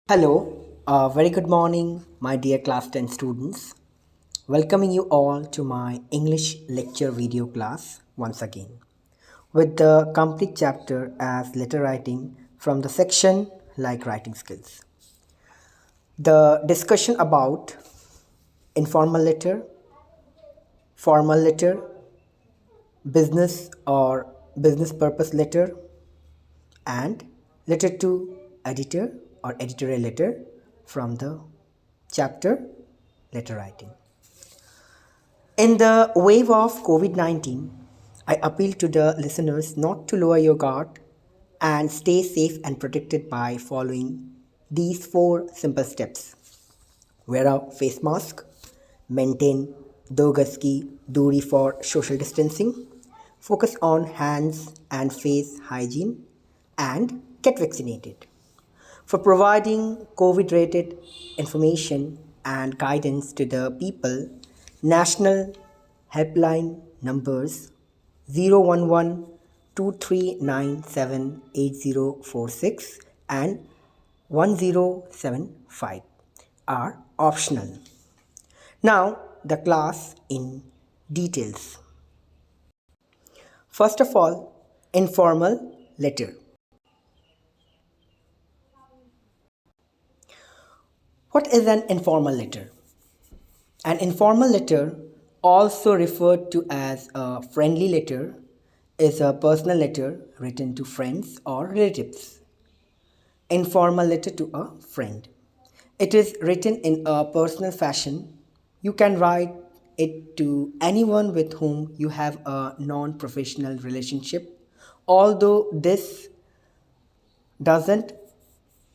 Hello, very good morning, my dear class 10 students. Welcoming you all to my English lecture video class once again with the complete chapter as letter writing from the section like writing skills. The discussion about informal letter, formal letter, business or business purpose letter, and letter to editor or editorial letter from the chapter letter writing. In the wave of COVID 19, I appeal to the listeners not to lower your guard and stay safe and protected by following these four simple steps. Wear a face mask, maintain 2 gaz ki duri for social distancing, focus on hands and face hygiene, and get vaccinated. For providing COVID related information and guidance to the people, national helpline numbers 011 2397 8046 and 1075 are optional. Now, the class in details. First of all, informal letter. What is an informal letter? An informal letter, also referred to as a friendly letter, is a personal letter written to friends or relatives. Informal letter to a friend. It is written in a personal fashion. You can write it to anyone with whom you have a non professional relationship, although this doesn't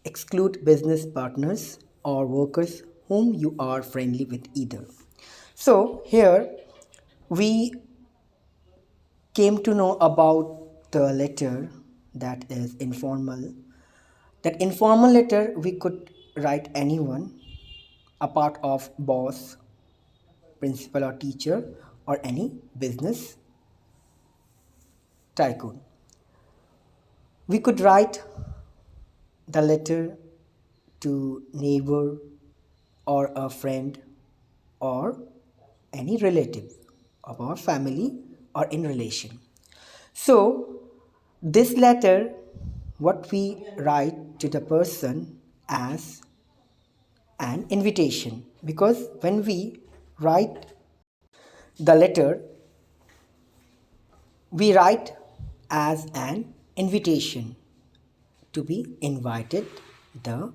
exclude business partners or workers whom you are friendly with either. So, here we came to know about the letter that is informal. That informal letter we could write anyone, a part of boss, principal or teacher, or any business tycoon. We could write the letter to neighbor or a friend or any relative of our family or in relation. So, this letter, what we write to the person as an invitation, because when we write the letter, we write as an invitation to be invited the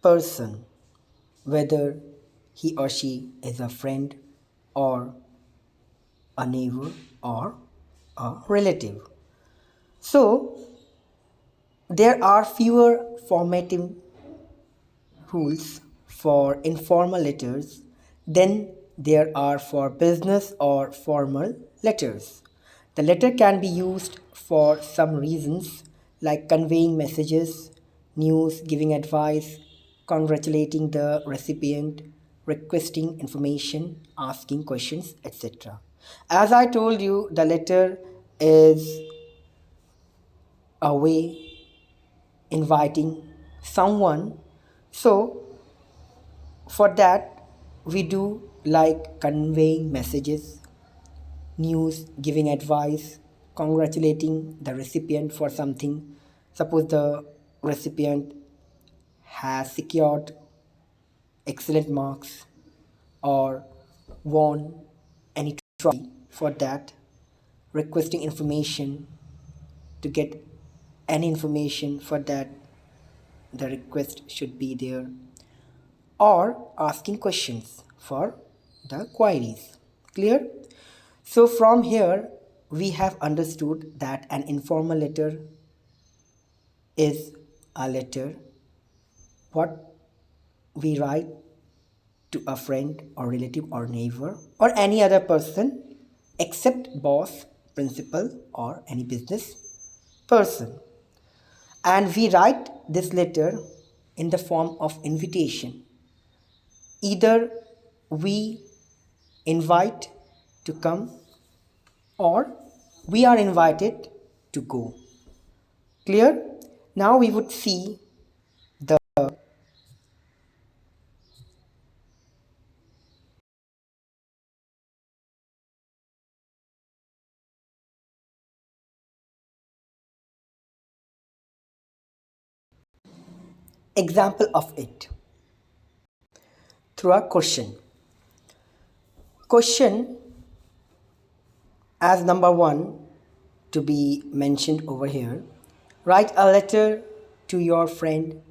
person, whether he or she is a friend or a neighbor or a relative. So, there are fewer formatting rules for informal letters than there are for business or formal letters. The letter can be used for some reasons like conveying messages, news, giving advice, congratulating the recipient, requesting information, asking questions, etc. As I told you, the letter is a way inviting someone. So, for that, we do like conveying messages, news, giving advice, congratulating the recipient for something. Suppose the recipient has secured excellent marks or won any trophy, for that, requesting information to get any information, for that the request should be there, or asking questions for the queries. Clear? So, from here, we have understood that an informal letter is a letter what we write to a friend or relative or neighbor or any other person except boss, principal, or any business person. And we write this letter in the form of invitation. Either we invite to come or we are invited to go. Clear? Now we would see Example of it through a question. Question as number one to be mentioned over here. Write a letter to your friend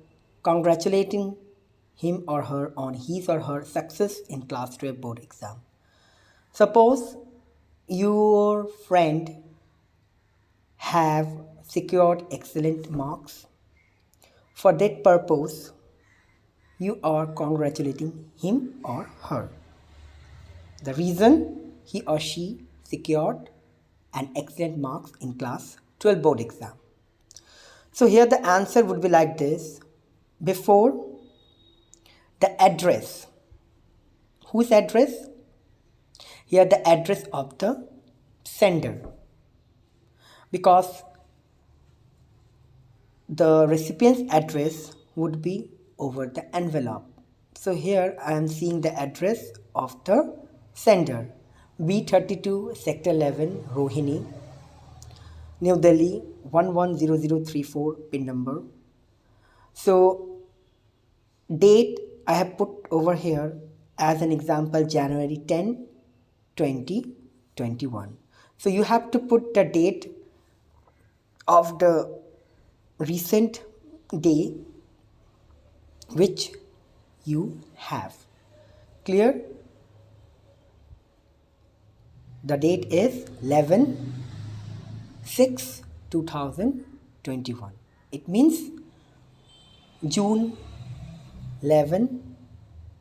congratulating him or her on his or her success in class 12 board exam. Suppose your friend have secured excellent marks. For that purpose, you are congratulating him or her. The reason he or she secured an excellent marks in class 12 board exam. So here the answer would be like this. Before the address. Whose address? Here the address of the sender. Because the recipient's address would be over the envelope. So here I am seeing the address of the sender. B32 Sector 11 Rohini, New Delhi 110034 pin number. So date I have put over here as an example January 10, 2021. So you have to put the date of the recent day which you have. Clear? The date is 11/6/2021. It means June 11,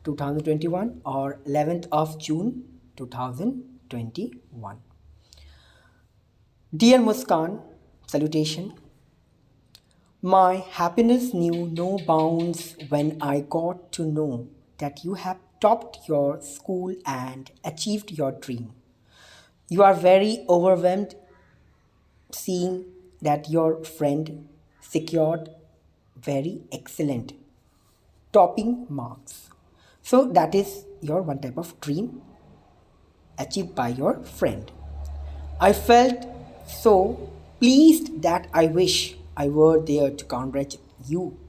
2021 or 11th of June 2021. Dear Muskan, salutation. My happiness knew no bounds when I got to know that you have topped your school and achieved your dream. You are very overwhelmed seeing that your friend secured very excellent topping marks. So that is your one type of dream achieved by your friend. I felt so pleased that I wish I were there to congratulate you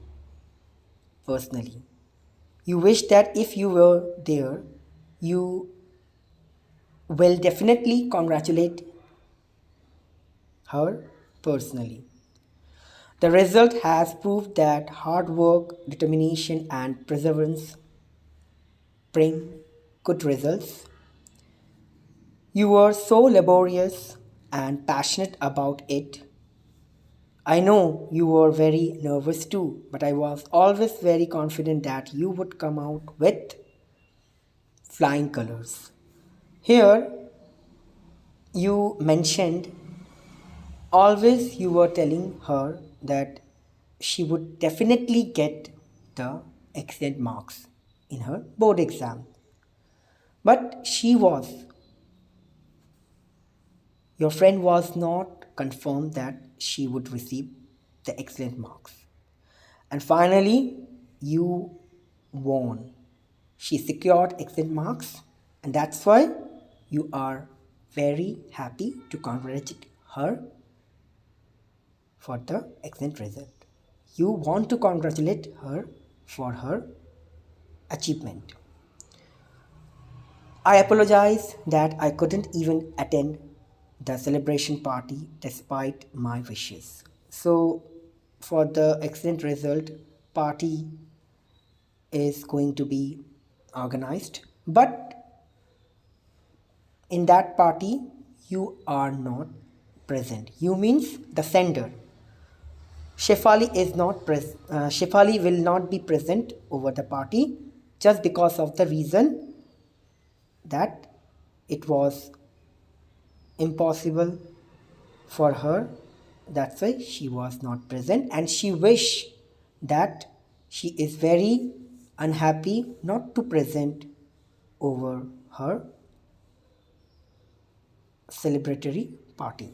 personally. You wish that if you were there, you will definitely congratulate her personally. The result has proved that hard work, determination, and perseverance bring good results. You were so laborious and passionate about it. I know you were very nervous too, but I was always very confident that you would come out with flying colors. Here, you mentioned always you were telling her that she would definitely get the excellent marks in her board exam. But your friend was not confirmed that she would receive the excellent marks. And finally, you won. She secured excellent marks, and that's why you are very happy to congratulate her for the excellent result. You want to congratulate her for her achievement. I apologize that I couldn't even attend the celebration party despite my wishes. So, for the excellent result, party is going to be organized, but in that party, you are not present. You means the sender. Shefali will not be present over the party just because of the reason that it was impossible for her. That's why she was not present, and she wished that she is very unhappy not to present over her celebratory party.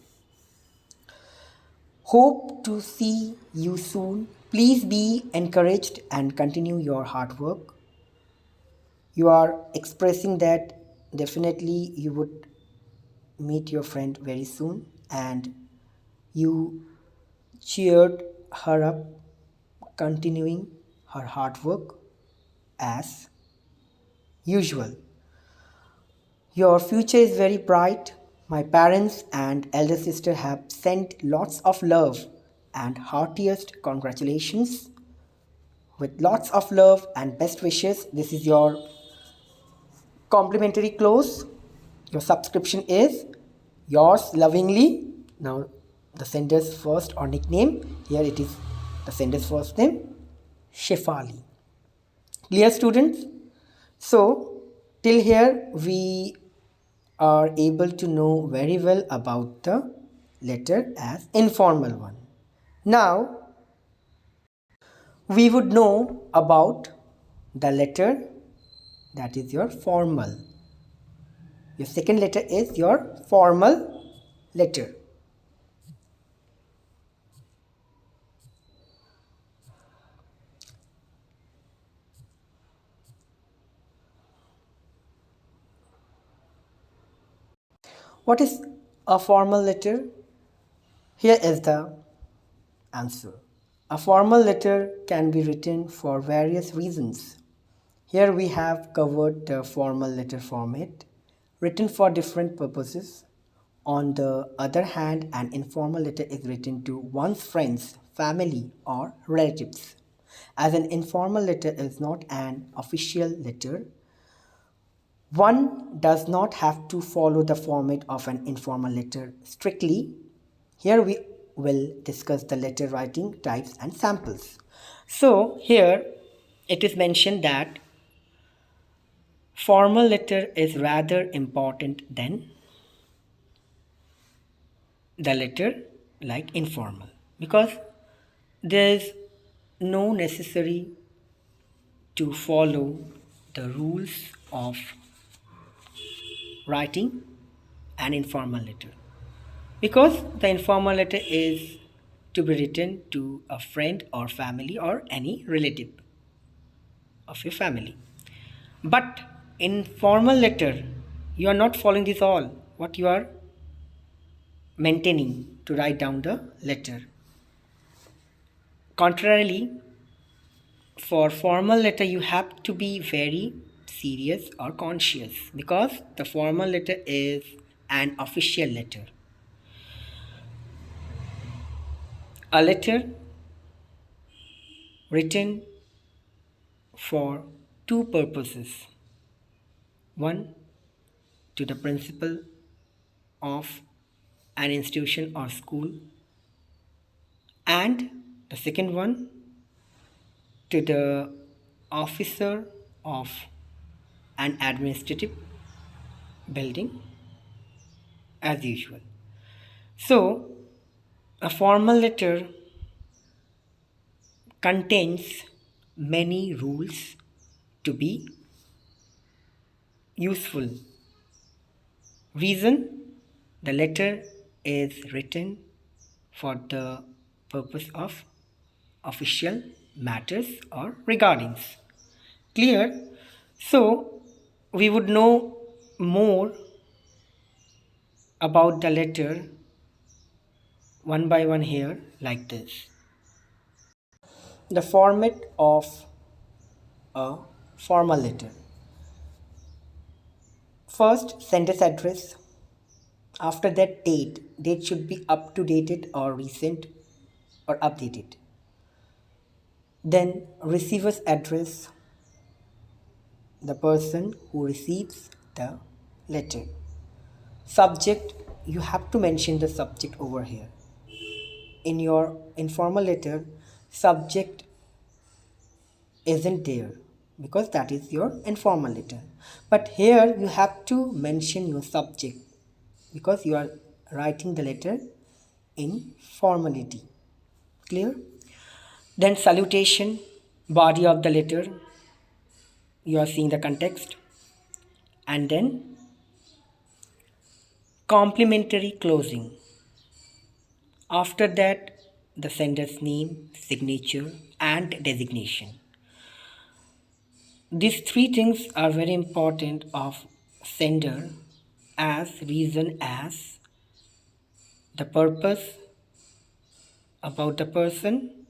Hope to see you soon. Please be encouraged and continue your hard work. You are expressing that definitely you would meet your friend very soon, and you cheered her up, continuing her hard work as usual. Your future is very bright. My parents and elder sister have sent lots of love and heartiest congratulations. With lots of love and best wishes, this is your complimentary close. Your subscription is yours lovingly. Now, the sender's first or nickname, here it is the sender's first name, Shefali. Clear, students? So, till here we are able to know very well about the letter as informal one. Now, we would know about the letter that is your formal. Your second letter is your formal letter. What is a formal letter? Here is the answer. A formal letter can be written for various reasons. Here we have covered the formal letter format, written for different purposes. On the other hand, an informal letter is written to one's friends, family, or relatives. As an informal letter is not an official letter, one does not have to follow the format of an informal letter strictly. Here we will discuss the letter writing types and samples. So here it is mentioned that formal letter is rather important than the letter like informal, because there is no necessary to follow the rules of writing an informal letter, because the informal letter is to be written to a friend or family or any relative of your family. But in formal letter, you are not following this all. What you are maintaining to write down the letter. Contrarily, for formal letter, you have to be very serious or conscious, because the formal letter is an official letter. A letter written for two purposes. One, to the principal of an institution or school, and the second one to the officer of an administrative building as usual. So, a formal letter contains many rules to be useful. Reason, the letter is written for the purpose of official matters or regardings. Clear? So, we would know more about the letter one by one here like this. The format of a formal letter. First, sender's address. After that, date. Date should be up to dated or recent or updated. Then, receiver's address, the person who receives the letter. Subject, you have to mention the subject over here. In your informal letter, subject isn't there because that is your informal letter. But here you have to mention your subject because you are writing the letter in formality. Clear? Then salutation, body of the letter, you are seeing the context. And then complimentary closing. After that, the sender's name, signature, and designation. These three things are very important of sender as reason as the purpose, about the person,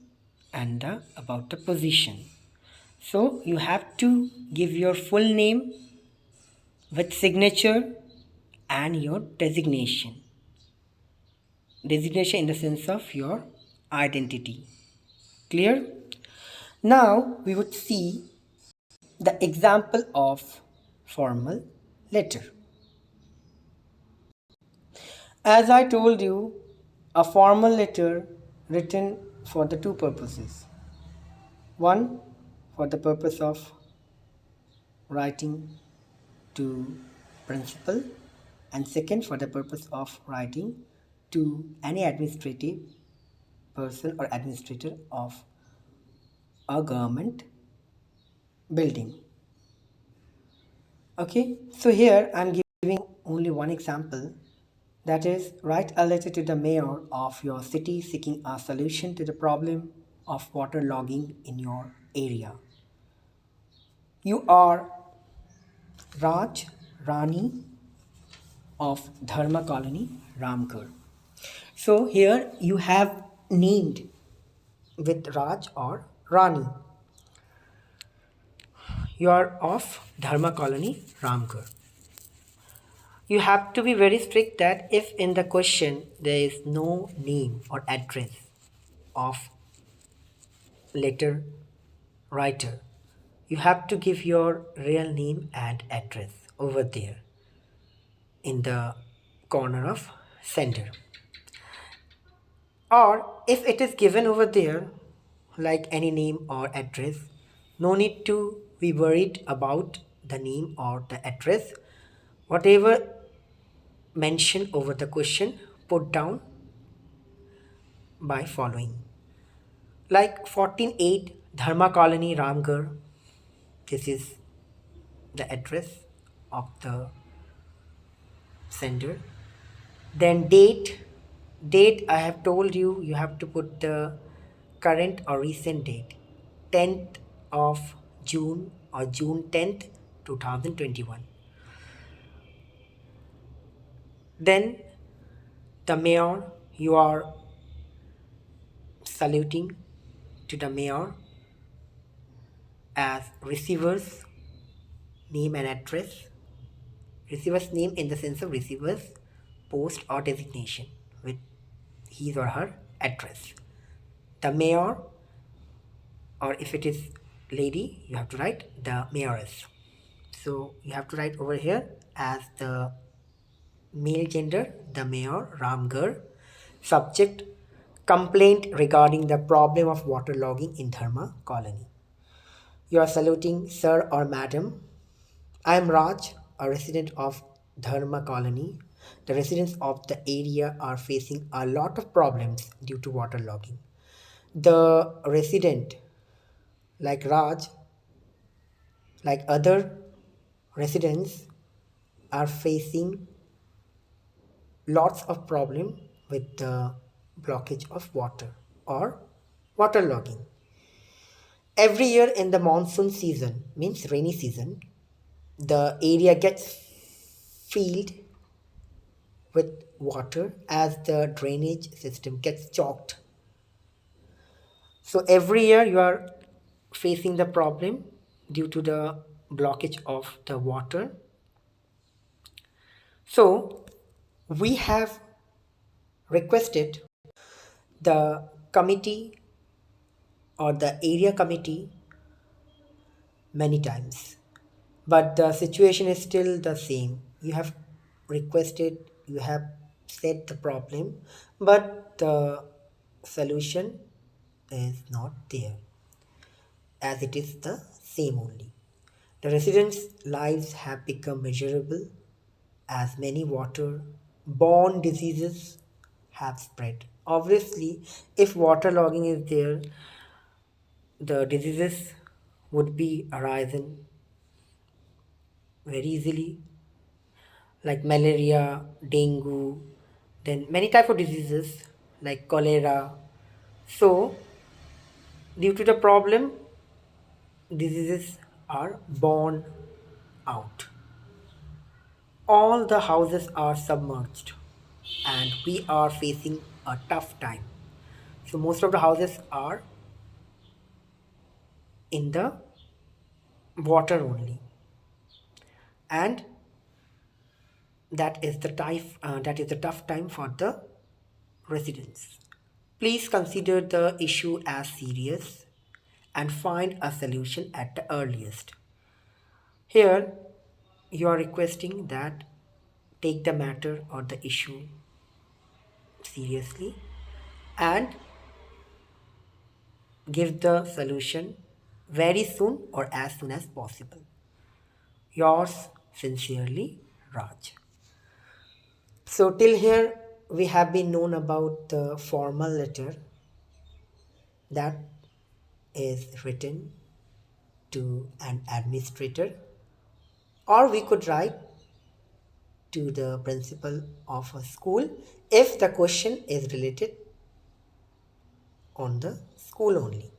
and about the position. So you have to give your full name with signature and your designation. Designation in the sense of your identity. Clear? Now we would see the example of formal letter. As I told you, a formal letter written for the two purposes. One, for the purpose of writing to principal, and second, for the purpose of writing to any administrative person or administrator of a government building. Okay, so here I'm giving only one example, that is, write a letter to the mayor of your city seeking a solution to the problem of water logging in your area. You are Raj Rani of Dharma Colony, Ramgarh. So here you have named with Raj or Rani. You are of Dharma Colony, Ramgarh. You have to be very strict that if in the question there is no name or address of letter writer, you have to give your real name and address over there in the corner of sender. Or if it is given over there, like any name or address, no need to be worried about the name or the address. Whatever mentioned over the question, put down by following. Like 14.8 Dharma Colony, Ramgarh. This is the address of the sender. Then date I have told you, you have to put the current or recent date, 10th of June or June 10th 2021. Then the mayor, you are saluting to the mayor as receiver's name and address. Receiver's name in the sense of receiver's post or designation with his or her address. The mayor, or if it is lady, you have to write the mayoress. So you have to write over here as the male gender, the mayor, Ramgarh. Subject, complaint regarding the problem of water logging in Dharma colony. You are saluting sir or madam. I am Raj, a resident of Dharma colony. The residents of the area are facing a lot of problems due to water logging. The resident, like Raj, like other residents, are facing lots of problem with the blockage of water or water logging. Every year in the monsoon season, means rainy season, the area gets filled with water as the drainage system gets choked. So every year you are facing the problem due to the blockage of the water. So we have requested the committee or the area committee many times, but the situation is still the same. You have requested, you have said the problem, but the solution is not there, as it is the same only. The residents' lives have become miserable as many water-borne diseases have spread. Obviously, if water logging is there, the diseases would be arising very easily, like malaria, dengue, then many type of diseases like cholera. So, due to the problem, diseases are born out. All the houses are submerged and we are facing a tough time. So most of the houses are in the water only, and that is the tough time for the residents. Please consider the issue as serious and find a solution at the earliest. Here, you are requesting that take the matter or the issue seriously and give the solution very soon or as soon as possible. Yours sincerely, Raj. So, till here, we have been known about the formal letter that is written to an administrator, or we could write to the principal of a school if the question is related on the school only.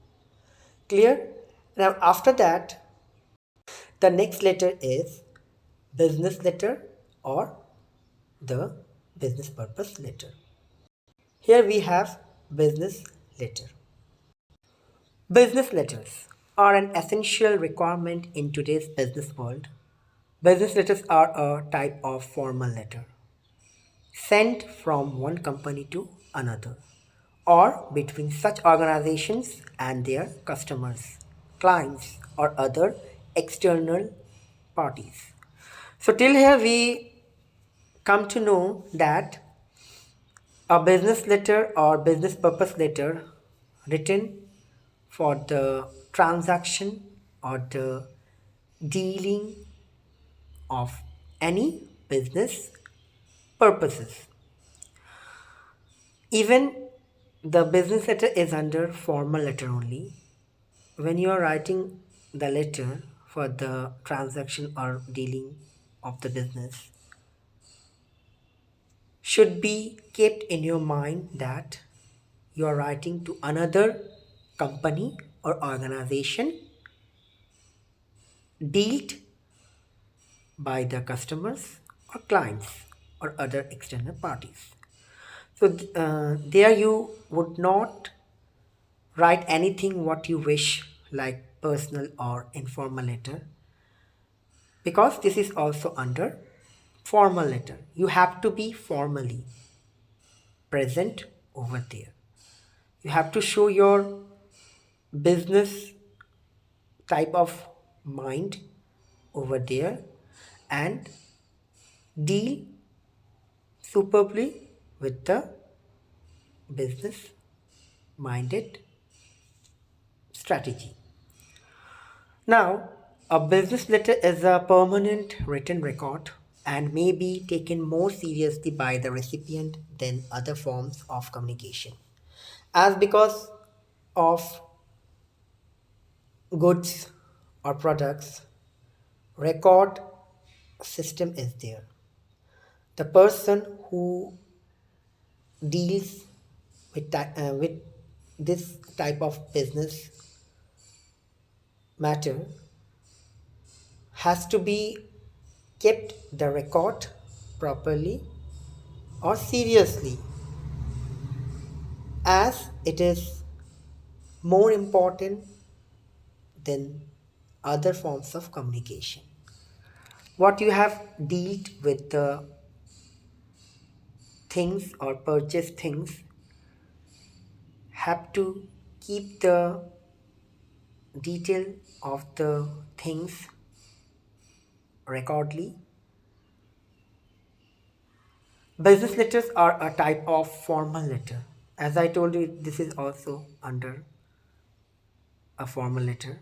Clear? Now, after that, the next letter is business letter or the business purpose letter. Here we have business letter. Business letters are an essential requirement in today's business world. Business letters are a type of formal letter sent from one company to another or between such organizations and their customers, clients, or other external parties. So, till here we come to know that a business letter or business purpose letter written for the transaction or the dealing of any business purposes. Even the business letter is under formal letter only. When you are writing the letter for the transaction or dealing of the business, should be kept in your mind that you are writing to another company or organization dealt by the customers or clients or other external parties. So there you would not write anything what you wish like personal or informal letter because this is also under formal letter. You have to be formally present over there. You have to show your business type of mind over there and deal superbly with the business minded strategy. Now, a business letter is a permanent written record and may be taken more seriously by the recipient than other forms of communication. As because of goods or products, record system is there. The person who deals with this type of business matter has to be kept the record properly or seriously as it is more important than other forms of communication. What you have dealt with the things or purchase things have to keep the detail of the things recordly. Business letters are a type of formal letter. As I told you, this is also under a formal letter.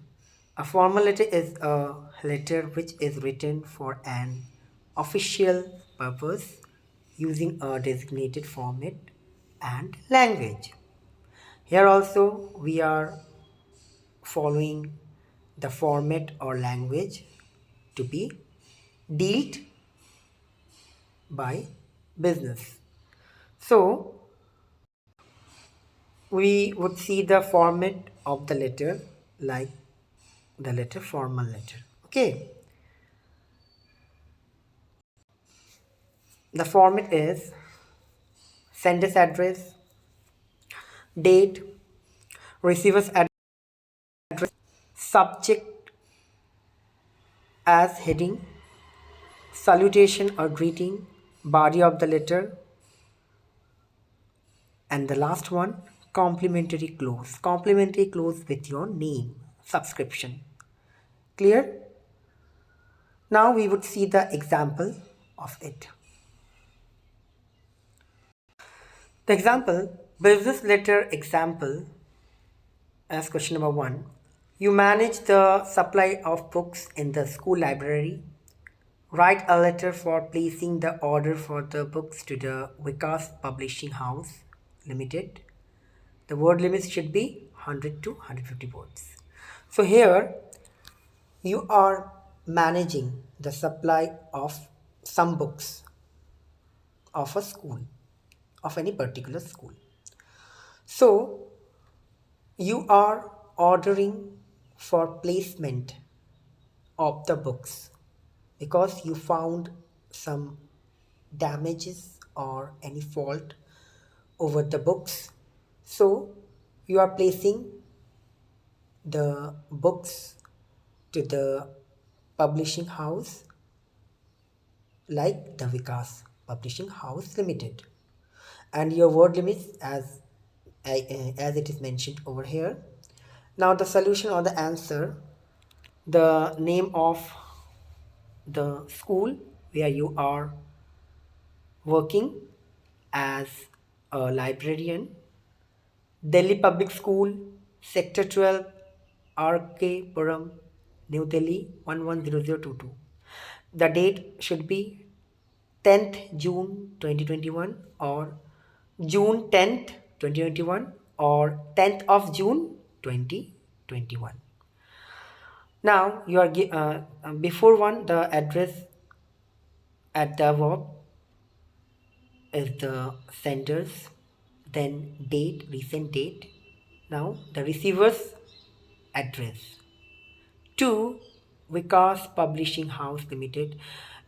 A formal letter is a letter which is written for an official purpose using a designated format and language. Here also we are following the format or language to be dealt by business. So we would see the format of the letter like the letter formal letter. Okay. The format is sender's address, date, receiver's address, subject, as heading, salutation or greeting, body of the letter, and the last one, complimentary clause. Complimentary clause with your name, subscription. Clear? Now we would see the example of it. The example, business letter example, as question number 1. You manage the supply of books in the school library. Write a letter for placing the order for the books to the Vikas Publishing House Limited. The word limit should be 100 to 150 words. So here you are managing the supply of some books of a school, of any particular school. So you are ordering for placement of the books because you found some damages or any fault over the books. So you are placing the books to the publishing house like the Vikas Publishing House Limited. And your word limits as it is mentioned over here. Now the solution or the answer, the name of the school where you are working as a librarian, Delhi Public School, Sector 12, R.K. Puram, New Delhi 110022. The date should be 10th June 2021 or June 10th, 2021 or 10th of June 2021. Now you are before one the address at the verb is the senders, then date, recent date. Now the receiver's address. 2. Vikas Publishing House Limited.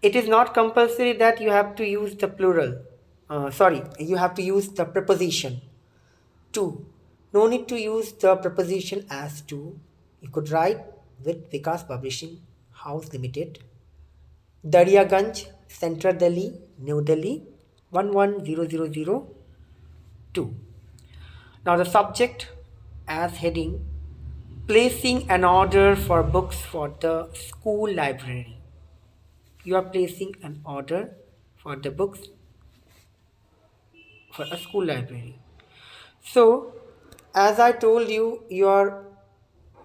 It is not compulsory that you have to use the plural. You have to use the preposition. 2. No need to use the preposition as to. You could write with Vikas Publishing House Limited, Daryaganj, Central Delhi, New Delhi 110002. Now the subject as heading, placing an order for books for the school library. You are placing an order for the books for a school library. So, as I told you, you are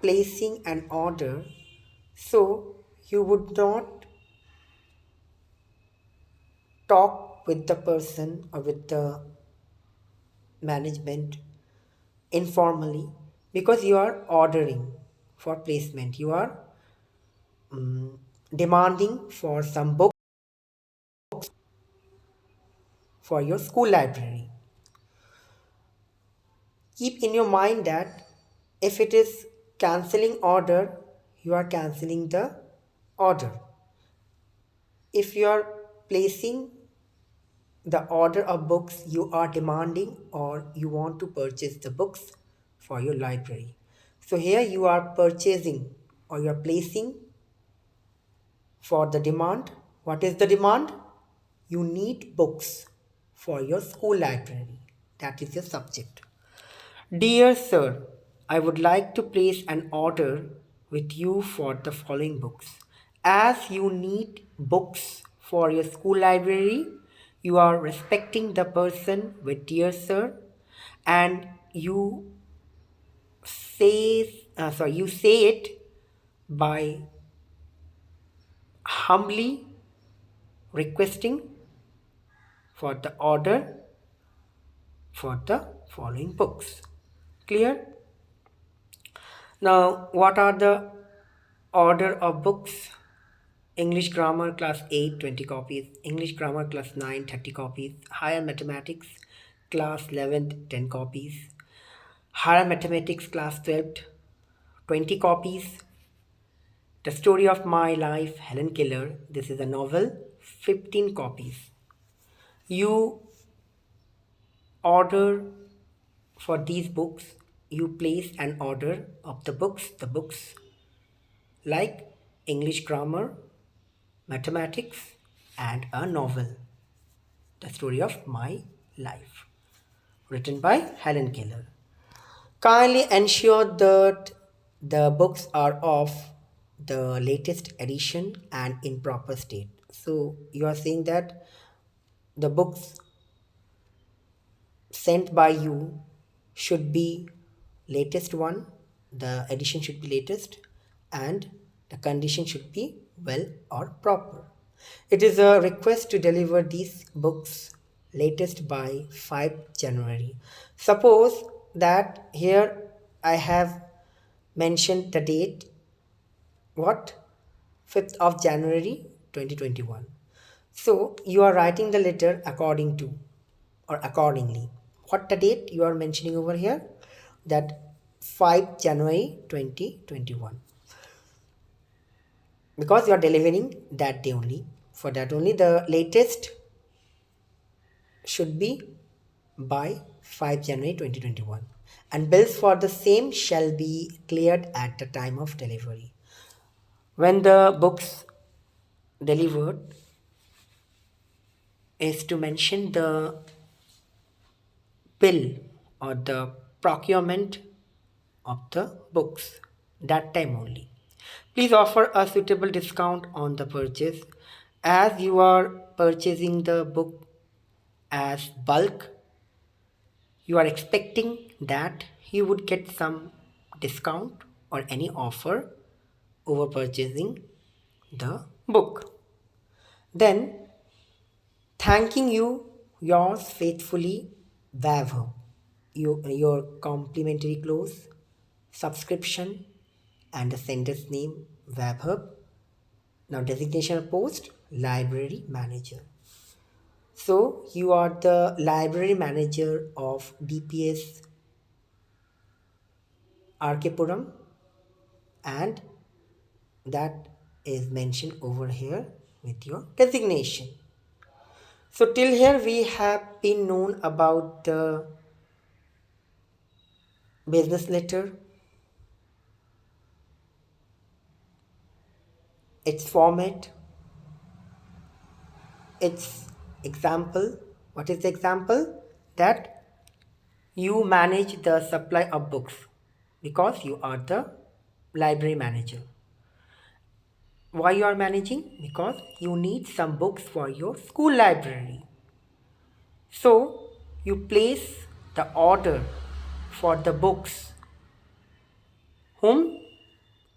placing an order. So, you would not talk with the person or with the management informally because you are ordering for placement. You are demanding for some books for your school library. Keep in your mind that if it is cancelling order, you are cancelling the order. If you are placing the order of books, you are demanding or you want to purchase the books for your library. So here you are purchasing or you are placing for the demand. What is the demand? You need books for your school library. That is your subject. Dear Sir, I would like to place an order with you for the following books. As you need books for your school library, you are respecting the person with Dear Sir, and you say it by humbly requesting for the order for the following books. Clear? Now, what are the order of books? English Grammar Class 8, 20 copies. English Grammar Class 9, 30 copies. Higher Mathematics Class 11th, 10 copies. Higher Mathematics Class 12th, 20 copies. The Story of My Life, Helen Keller. This is a novel, 15 copies. You order for these books, you place an order of the books like English grammar, mathematics, and a novel, The Story of My Life, written by Helen Keller. Kindly ensure that the books are of the latest edition and in proper state. So you are saying that the books sent by you should be latest one, the edition should be latest, and the condition should be well or proper. It is a request to deliver these books latest by 5 January. Suppose that here I have mentioned the date, what? 5th of January 2021. So you are writing the letter according to or accordingly. What the date you are mentioning over here? That 5 January 2021. Because you are delivering that day only. For that only the latest should be by 5 January 2021. And bills for the same shall be cleared at the time of delivery. When the books delivered is to mention the bill or the procurement of the books that time only. Please offer a suitable discount on the purchase as you are purchasing the book as bulk. You are expecting that you would get some discount or any offer over purchasing the book. Then thanking you, yours faithfully, Vav. Your complimentary close, subscription, and the sender's name, Webhub. Now, designation of post, library manager. So, you are the library manager of DPS Arkepuram, and that is mentioned over here with your designation. So, till here we have been known about the business letter, its format, its example. What is the example? That you manage the supply of books because you are the library manager. Why you are managing? Because you need some books for your school library. So you place the order for the books whom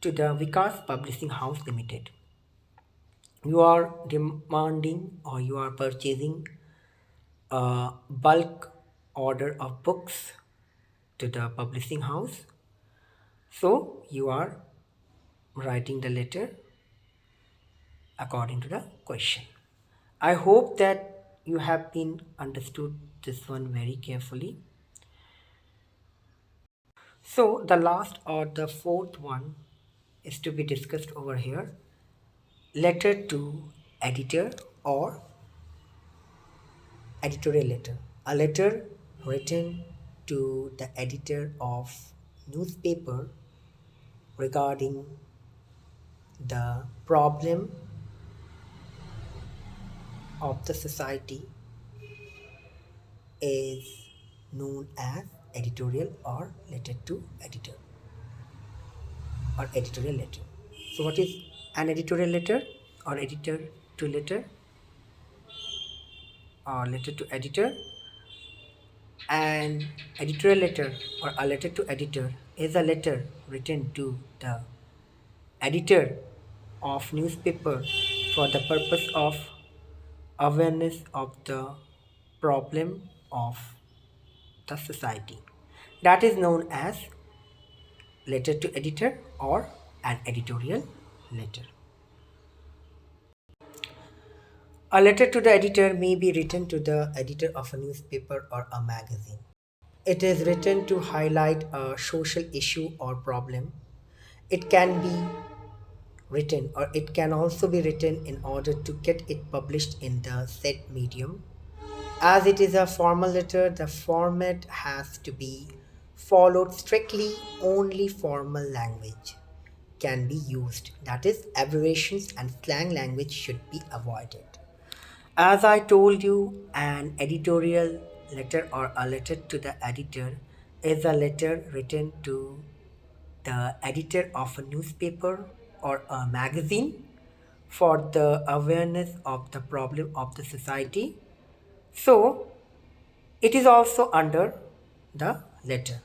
to the Vikas Publishing House Limited. You are demanding or you are purchasing a bulk order of books to the publishing house. So you are writing the letter according to the question. I hope that you have been understood this one very carefully. So the last or the fourth one is to be discussed over here. Letter to editor or editorial letter. A letter written to the editor of newspaper regarding the problem of the society is known as editorial or letter to editor or editorial letter. So what is an editorial letter or editor to letter or letter to editor? An editorial letter or a letter to editor is a letter written to the editor of newspaper for the purpose of awareness of the problem of the society. That is known as letter to editor or an editorial letter. A letter to the editor may be written to the editor of a newspaper or a magazine. It is written to highlight a social issue or problem. It can be written or it can also be written in order to get it published in the said medium. As it is a formal letter, the format has to be followed strictly, only formal language can be used. That is, abbreviations and slang language should be avoided. As I told you, an editorial letter or a letter to the editor is a letter written to the editor of a newspaper or a magazine for the awareness of the problem of the society. So, it is also under the letter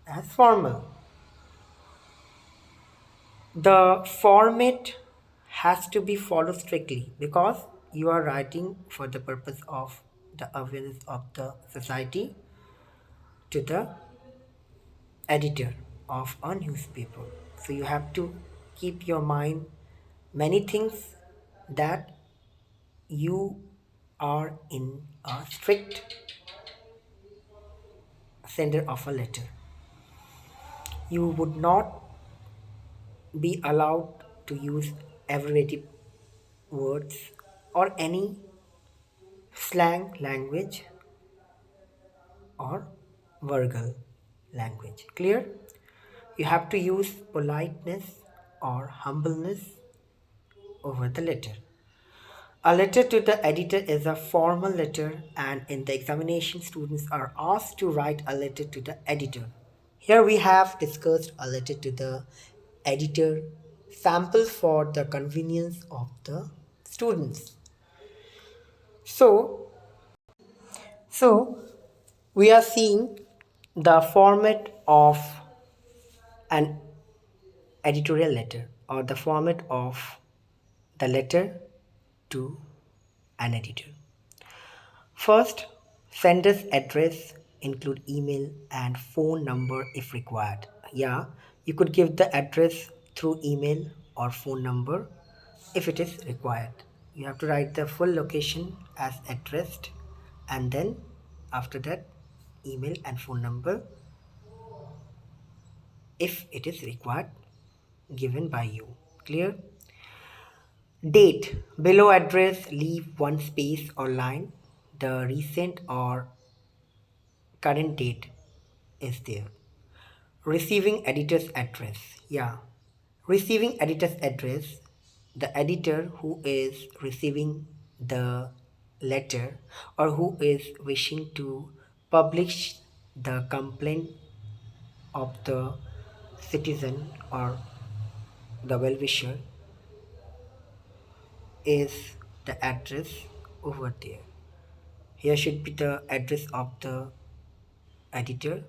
as formal. The format has to be followed strictly because you are writing for the purpose of the awareness of the society to the editor of a newspaper. So you have to keep your mind many things that you are in a strict sender of a letter. You would not be allowed to use abbreviated words or any slang language or vulgar language. Clear? You have to use politeness or humbleness over the letter. A letter to the editor is a formal letter, and in the examination, students are asked to write a letter to the editor. Here we have discussed a letter to the editor, sample for the convenience of the students. So, so we are seeing the format of an editorial letter or the format of the letter to an editor. First, sender's address include email and phone number if required. Yeah, you could give the address through email or phone number if it is required. You have to write the full location as addressed and then after that email and phone number if it is required given by you. Clear? Date. Below address, leave one space or line. The recent or current date is there. Receiving editor's address. Yeah. Receiving editor's address. The editor who is receiving the letter or who is wishing to publish the complaint of the citizen or the well wisher is the address over there. Here should be the address of the editor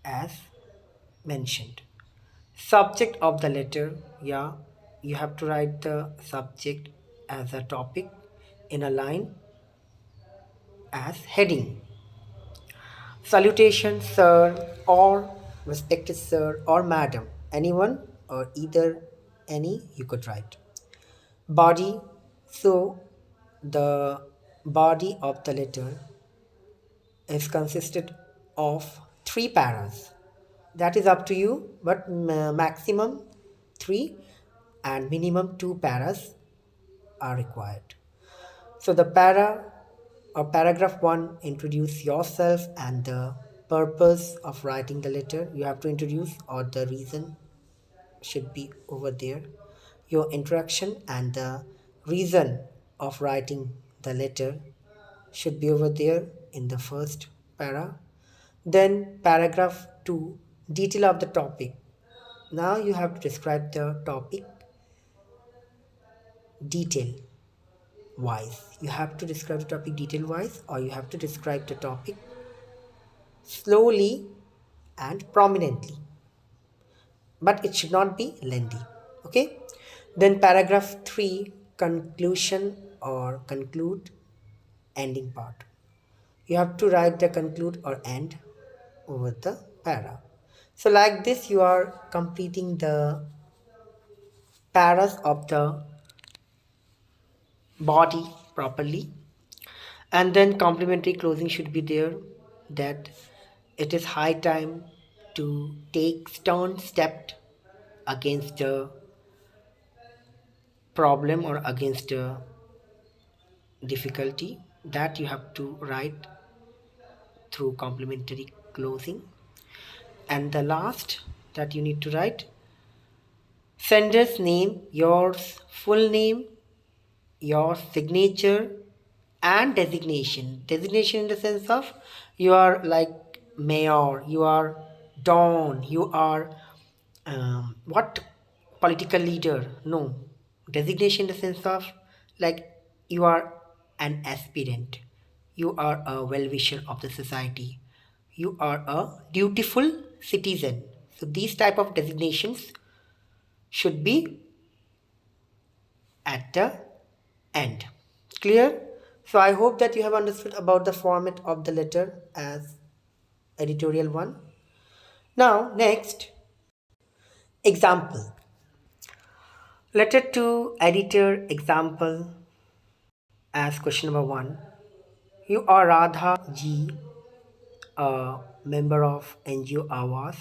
as mentioned. Subject of the letter, yeah, you have to write the subject as a topic in a line as heading. Salutation, sir, or respected sir, or madam, anyone or either any you could write. Body, so the body of the letter is consisted of three paras. That is up to you, but maximum three and minimum two paras are required. So the para or paragraph one introduce yourself and the purpose of writing the letter. You have to introduce or the reason should be over there. Your introduction and the reason of writing the letter should be over there in the first para. Then paragraph 2, detail of the topic. Now you have to describe the topic detail wise. You have to describe the topic detail wise or you have to describe the topic slowly and prominently. But it should not be lengthy. Okay? Then paragraph 3, conclusion or conclude ending part. You have to write the conclude or end over the para. So like this you are completing the paras of the body properly, and then complementary closing should be there that it is high time to take stern step against the problem or against the difficulty that you have to write through complementary closing. And the last that you need to write, sender's name, yours full name, your signature, and designation. Designation in the sense of you are like mayor, you are don, you are what political leader. No, designation in the sense of like you are an aspirant, you are a well-wisher of the society, you are a dutiful citizen. So these type of designations should be at the end. Clear? So I hope that you have understood about the format of the letter as editorial one. Now, next, example. Letter to editor example as question number one. You are Radha Ji, a member of NGO Awas.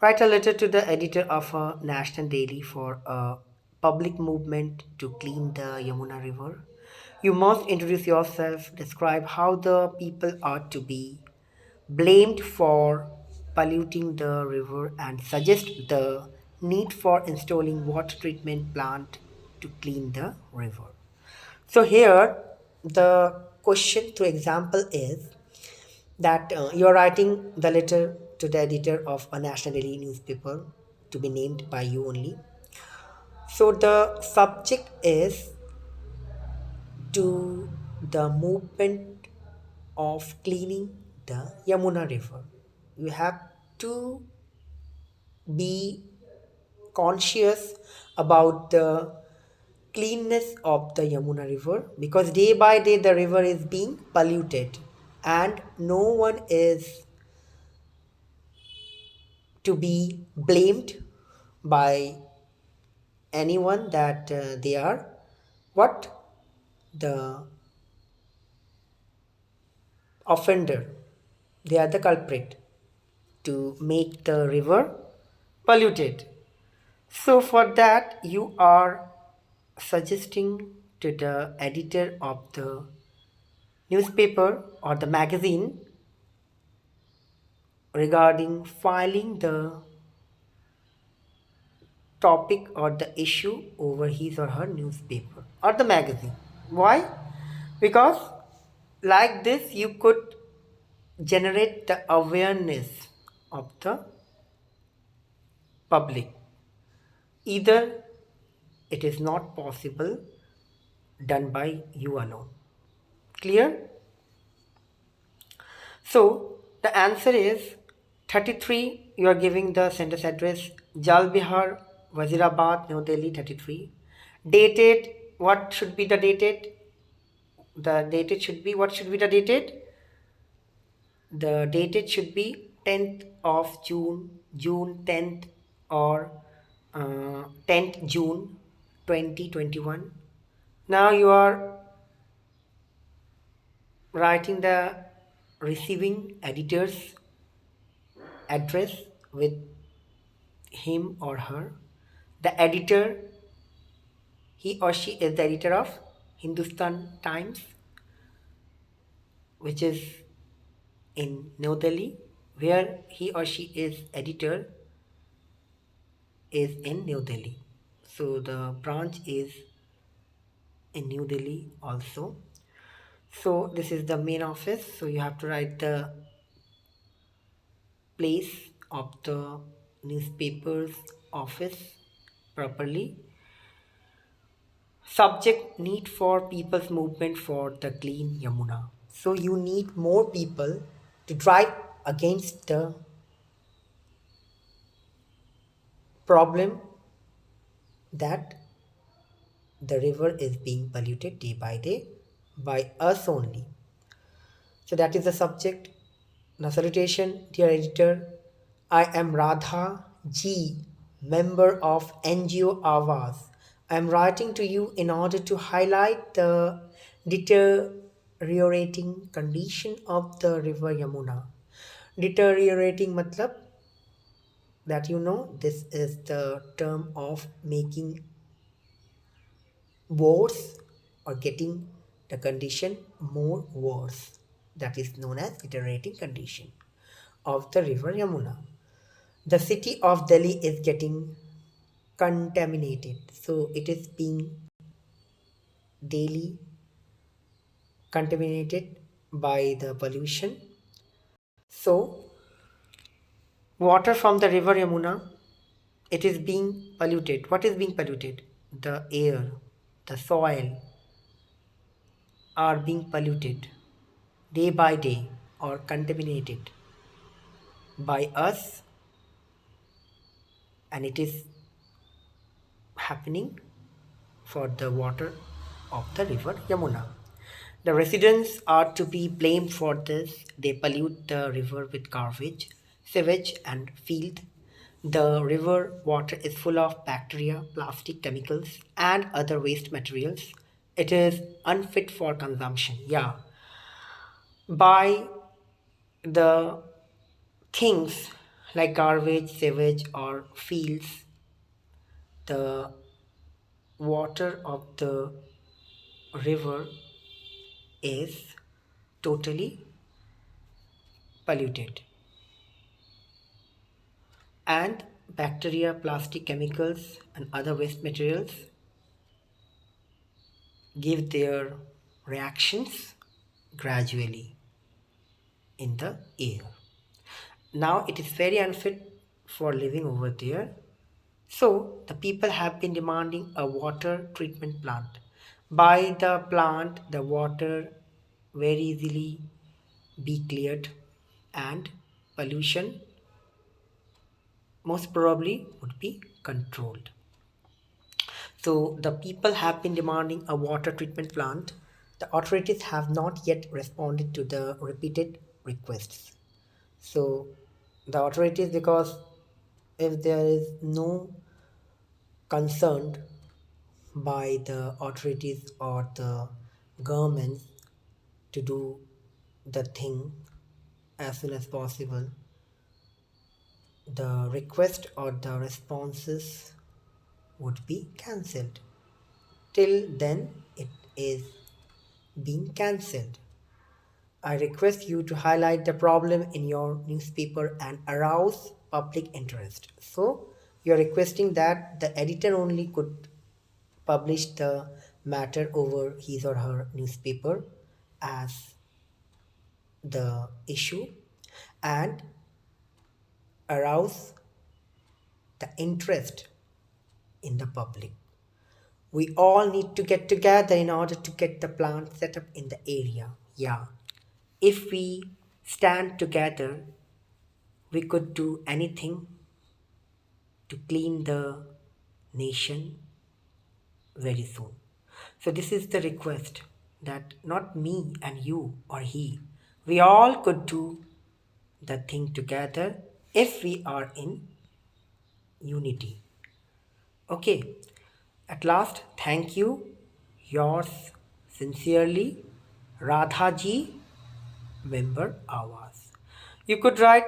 Write a letter to the editor of a national daily for a public movement to clean the Yamuna River. You must introduce yourself, describe how the people are to be blamed for polluting the river, and suggest the need for installing water treatment plant to clean the river. So here the question to example is that you are writing the letter to the editor of a national daily newspaper to be named by you only. So the subject is to the movement of cleaning the Yamuna River. You have to be conscious about the cleanness of the Yamuna River because day by day the river is being polluted and no one is to be blamed by anyone that they are what the offender, they are the culprit to make the river polluted. So for that you are suggesting to the editor of the newspaper or the magazine regarding filing the topic or the issue over his or her newspaper or the magazine. Why? Because like this you could generate the awareness of the public. Either it is not possible done by you alone. Clear? So the answer is 33. You are giving the sentence address Jal Bihar, Wazirabad, New Delhi 33. Dated, what should be the dated? The dated should be, what should be the dated? The dated should be 10th of June, June 10th or 10th June 2021. Now you are writing the receiving editor's address with him or her. The editor, he or she is the editor of Hindustan Times, which is in New Delhi, where he or she is editor is in New Delhi. So the branch is in New Delhi also. So this is the main office. So you have to write the place of the newspaper's office properly. Subject need for people's movement for the clean Yamuna. So you need more people to drive against the problem that the river is being polluted day by day by us only. So that is the subject. Now, salutation, dear editor. I am Radha G, member of NGO Awas. I am writing to you in order to highlight the deteriorating condition of the river Yamuna. Deteriorating matlab that you know this is the term of making worse or getting the condition more worse. That is known as deteriorating condition of the river Yamuna. The city of Delhi is getting contaminated. So it is being daily contaminated by the pollution. So water from the river Yamuna, it is being polluted. What is being polluted? The air, the soil are being polluted day by day or contaminated by us, and it is happening for the water of the river Yamuna. The residents are to be blamed for this. They pollute the river with garbage, sewage, and filth. The river water is full of bacteria, plastic, chemicals, and other waste materials. It is unfit for consumption. Yeah, by the things like garbage, sewage, or fields, the water of the river is totally polluted, and bacteria, plastic, chemicals, and other waste materials give their reactions gradually in the air. Now it is very unfit for living over there. So the people have been demanding a water treatment plant. By the plant, the water very easily be cleared and pollution most probably would be controlled. So the people have been demanding a water treatment plant. The authorities have not yet responded to the repeated requests. So the authorities, because if there is no concern by the authorities or the government to do the thing as soon as possible, the request or the responses would be cancelled. Till then, it is being cancelled. I request you to highlight the problem in your newspaper and arouse public interest. So, you're requesting that the editor only could publish the matter over his or her newspaper as the issue and arouse the interest in the public. We all need to get together in order to get the plant set up in the area. Yeah. If we stand together, we could do anything to clean the nation very soon. So, this is the request that not me and you or he, we all could do the thing together if we are in unity. Okay, at last, thank you. Yours sincerely, Radhaji, member Awas. You could write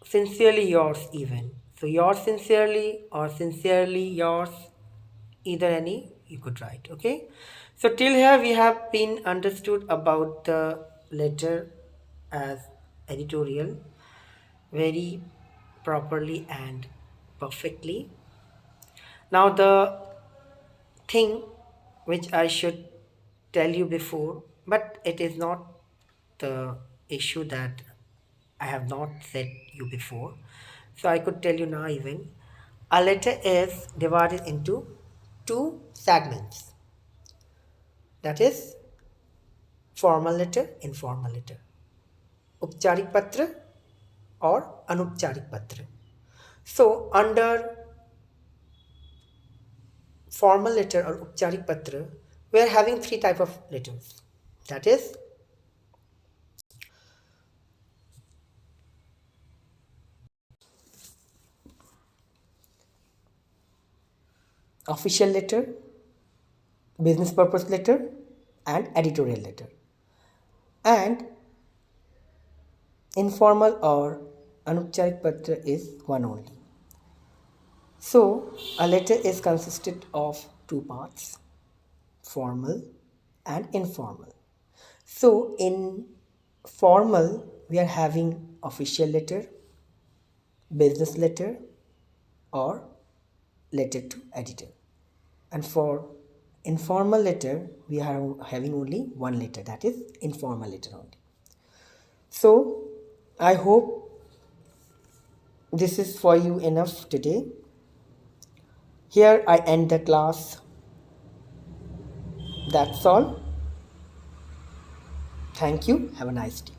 sincerely yours even. So, yours sincerely or sincerely yours, either any you could write. Okay. So, till here we have been understood about the letter as editorial very properly and perfectly. Now, the thing which I should tell you before, but it is not the issue that I have not said you before. So I could tell you now even. A letter is divided into two segments. That is formal letter, informal letter. Upcharik patra or anupcharik patra. So under formal letter or upcharik patra, we are having three type of letters. That is official letter, business purpose letter, and editorial letter. And informal or anupcharik patra is one only. So a letter is consisted of two parts, formal and informal. So in formal we are having official letter, business letter, or letter to editor. And for informal letter, we are having only one letter, that is informal letter only. So I hope this is for you enough today. Here I end the class. That's all. Thank you. Have a nice day.